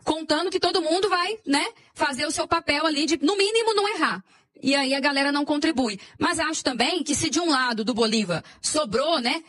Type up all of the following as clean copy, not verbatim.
contando que todo mundo vai, né, fazer o seu papel ali de, no mínimo, não errar. E aí a galera não contribui. Mas acho também que se de um lado do Bolívar sobrou, né,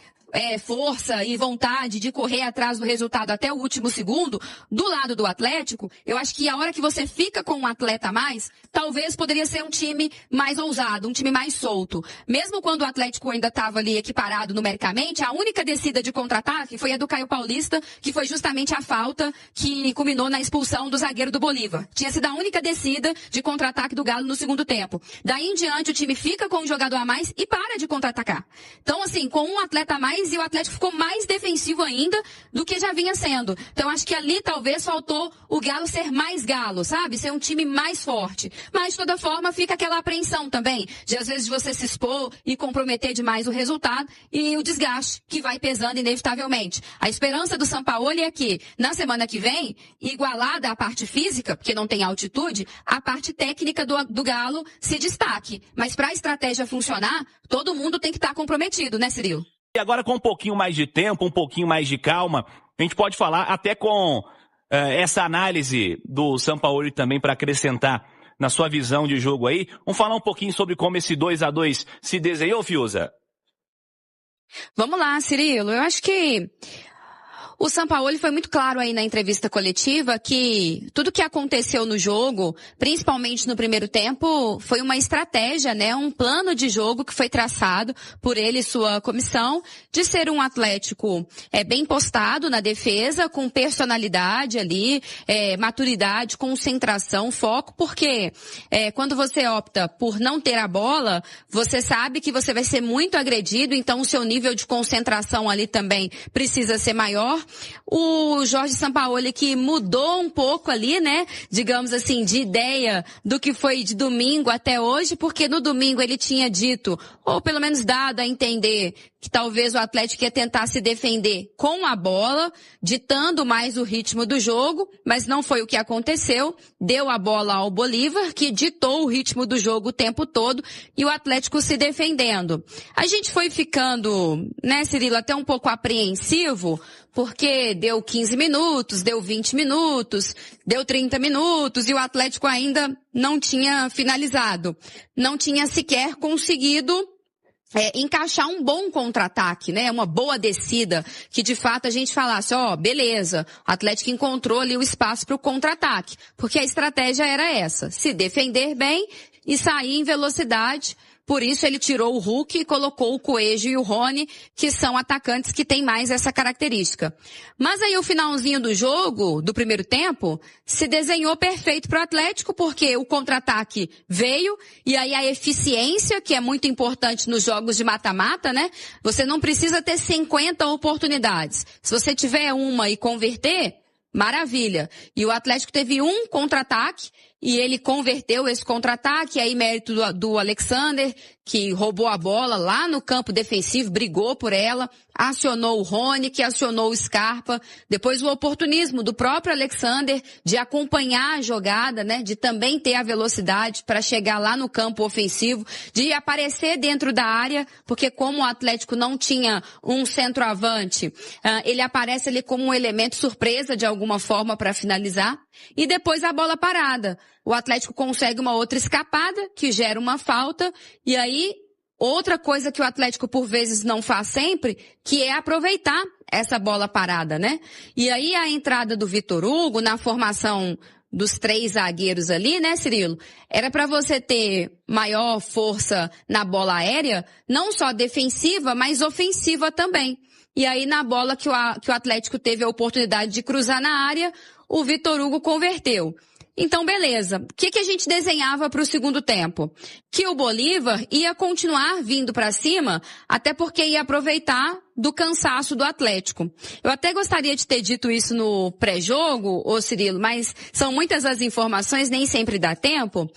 força e vontade de correr atrás do resultado até o último segundo, do lado do Atlético, eu acho que a hora que você fica com um atleta a mais, talvez poderia ser um time mais ousado, um time mais solto. Mesmo quando o Atlético ainda estava ali equiparado numericamente, a única descida de contra-ataque foi a do Caio Paulista, que foi justamente a falta que culminou na expulsão do zagueiro do Bolívar. Tinha sido a única descida de contra-ataque do Galo no segundo tempo. Daí em diante o time fica com um jogador a mais e para de contra-atacar. Então assim, com um atleta a mais, e o Atlético ficou mais defensivo ainda do que já vinha sendo. Então acho que ali talvez faltou o Galo ser mais Galo, sabe? Ser um time mais forte. Mas de toda forma fica aquela apreensão também, de às vezes você se expor e comprometer demais o resultado e o desgaste que vai pesando inevitavelmente. A esperança do Sampaoli é que na semana que vem, igualada a parte física, porque não tem altitude, a parte técnica do Galo se destaque. Mas para a estratégia funcionar, todo mundo tem que estar comprometido, né, Cirilo? E agora com um pouquinho mais de tempo, um pouquinho mais de calma, a gente pode falar até com essa análise do Sampaoli também para acrescentar na sua visão de jogo aí. Vamos falar um pouquinho sobre como esse 2-2 se desenhou, Fiuza? Vamos lá, Cirilo. Eu acho que o Sampaoli foi muito claro aí na entrevista coletiva que tudo que aconteceu no jogo, principalmente no primeiro tempo, foi uma estratégia, né? Um plano de jogo que foi traçado por ele e sua comissão de ser um Atlético bem postado na defesa, com personalidade ali, maturidade, concentração, foco, porque quando você opta por não ter a bola, você sabe que você vai ser muito agredido, então o seu nível de concentração ali também precisa ser maior. O Jorge Sampaoli que mudou um pouco ali, né, digamos assim, de ideia do que foi de domingo até hoje, porque no domingo ele tinha dito, ou pelo menos dado a entender, que talvez o Atlético ia tentar se defender com a bola, ditando mais o ritmo do jogo, mas não foi o que aconteceu. Deu a bola ao Bolívar, que ditou o ritmo do jogo o tempo todo, e o Atlético se defendendo. A gente foi ficando, né, Cirilo, até um pouco apreensivo, porque deu 15 minutos, deu 20 minutos, deu 30 minutos, e o Atlético ainda não tinha finalizado. Não tinha sequer conseguido encaixar um bom contra-ataque, né? Uma boa descida, que de fato a gente falasse, beleza, o Atlético encontrou ali o espaço para o contra-ataque, porque a estratégia era essa, se defender bem e sair em velocidade. Por isso ele tirou o Hulk e colocou o Coelho e o Rony, que são atacantes que têm mais essa característica. Mas aí o finalzinho do jogo, do primeiro tempo, se desenhou perfeito para o Atlético, porque o contra-ataque veio, e aí a eficiência, que é muito importante nos jogos de mata-mata, né? Você não precisa ter 50 oportunidades. Se você tiver uma e converter, maravilha. E o Atlético teve um contra-ataque, e ele converteu esse contra-ataque, aí mérito do Alexander, que roubou a bola lá no campo defensivo, brigou por ela, acionou o Rony, que acionou o Scarpa, depois o oportunismo do próprio Alexander de acompanhar a jogada, né, de também ter a velocidade para chegar lá no campo ofensivo, de aparecer dentro da área, porque como o Atlético não tinha um centroavante, ele aparece ali como um elemento surpresa de alguma forma para finalizar, e depois a bola parada. O Atlético consegue uma outra escapada, que gera uma falta, e aí outra coisa que o Atlético por vezes não faz sempre, que é aproveitar essa bola parada, né? E aí a entrada do Vitor Hugo na formação dos 3 zagueiros ali, né, Cirilo? Era para você ter maior força na bola aérea, não só defensiva, mas ofensiva também. E aí na bola que o Atlético teve a oportunidade de cruzar na área, o Vitor Hugo converteu. Então, beleza. O que a gente desenhava para o segundo tempo? Que o Bolívar ia continuar vindo para cima, até porque ia aproveitar do cansaço do Atlético. Eu até gostaria de ter dito isso no pré-jogo, ô Cirilo, mas são muitas as informações, nem sempre dá tempo.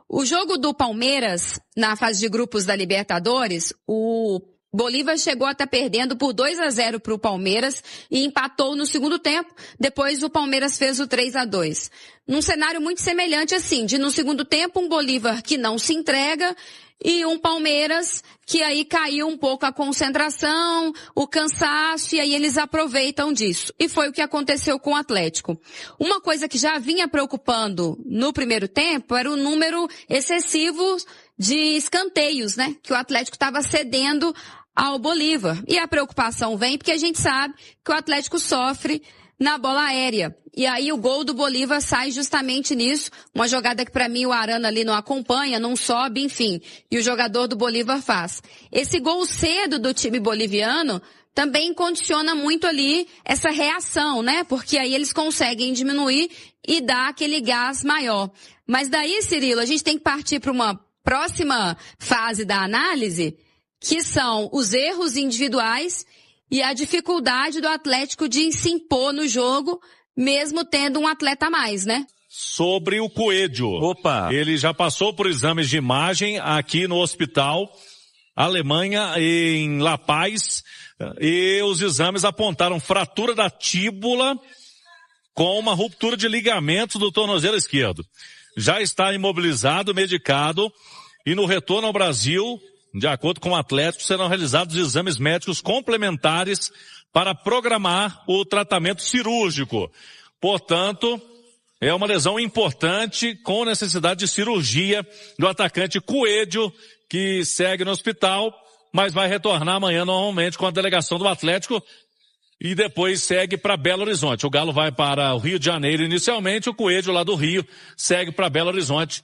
O jogo do Palmeiras, na fase de grupos da Libertadores, o Bolívar chegou até perdendo por 2-0 para o Palmeiras e empatou no segundo tempo. Depois o Palmeiras fez o 3-2. Num cenário muito semelhante assim, de no segundo tempo um Bolívar que não se entrega e um Palmeiras que aí caiu um pouco a concentração, o cansaço, e aí eles aproveitam disso. E foi o que aconteceu com o Atlético. Uma coisa que já vinha preocupando no primeiro tempo era o número excessivo de escanteios, né? Que o Atlético estava cedendo ao Bolívar. E a preocupação vem porque a gente sabe que o Atlético sofre na bola aérea. E aí o gol do Bolívar sai justamente nisso. Uma jogada que para mim o Arana ali não acompanha, não sobe, enfim. E o jogador do Bolívar faz. Esse gol cedo do time boliviano também condiciona muito ali essa reação, né? Porque aí eles conseguem diminuir e dar aquele gás maior. Mas daí, Cirilo, a gente tem que partir para uma próxima fase da análise, que são os erros individuais e a dificuldade do Atlético de se impor no jogo, mesmo tendo um atleta a mais, né? Sobre o Coelho. Opa! Ele já passou por exames de imagem aqui no hospital Alemanha, em La Paz, e os exames apontaram fratura da tíbula com uma ruptura de ligamentos do tornozelo esquerdo. Já está imobilizado, medicado, e no retorno ao Brasil, de acordo com o Atlético, serão realizados exames médicos complementares para programar o tratamento cirúrgico. Portanto, é uma lesão importante com necessidade de cirurgia do atacante Coelho, que segue no hospital, mas vai retornar amanhã normalmente com a delegação do Atlético e depois segue para Belo Horizonte. O Galo vai para o Rio de Janeiro inicialmente, o Coelho lá do Rio segue para Belo Horizonte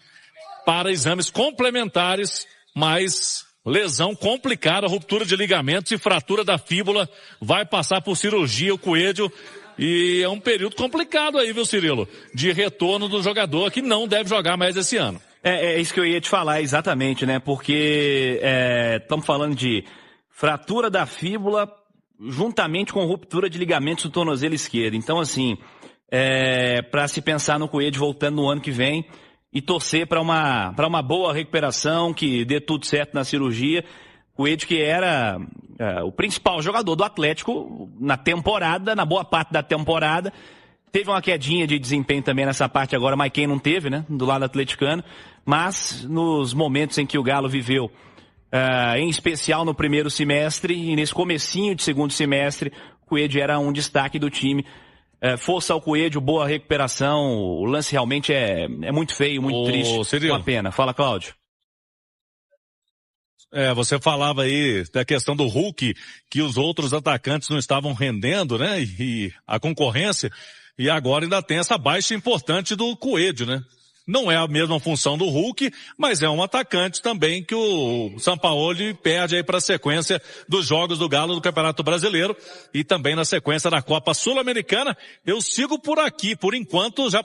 para exames complementares, mas lesão complicada, ruptura de ligamentos e fratura da fíbula, vai passar por cirurgia o Coelho, e é um período complicado aí, viu, Cirilo? De retorno do jogador que não deve jogar mais esse ano. É isso que eu ia te falar, exatamente, né? Porque estamos falando de fratura da fíbula juntamente com ruptura de ligamentos do tornozelo esquerdo. Então, assim, para se pensar no Coelho voltando no ano que vem e torcer para uma boa recuperação, que dê tudo certo na cirurgia. Coelho que era o principal jogador do Atlético na temporada, na boa parte da temporada. Teve uma quedinha de desempenho também nessa parte agora, mas quem não teve, né? Do lado atleticano. Mas nos momentos em que o Galo viveu, em especial no primeiro semestre e nesse comecinho de segundo semestre, o Coelho era um destaque do time. Força ao Coelho, boa recuperação. O lance realmente é muito feio, muito triste. Cirilo, uma pena. Fala, Cláudio. Você falava aí da questão do Hulk, que os outros atacantes não estavam rendendo, né? E a concorrência, e agora ainda tem essa baixa importante do Coelho, né? Não é a mesma função do Hulk, mas é um atacante também que o Sampaoli perde aí para a sequência dos jogos do Galo do Campeonato Brasileiro e também na sequência da Copa Sul-Americana. Eu sigo por aqui, por enquanto já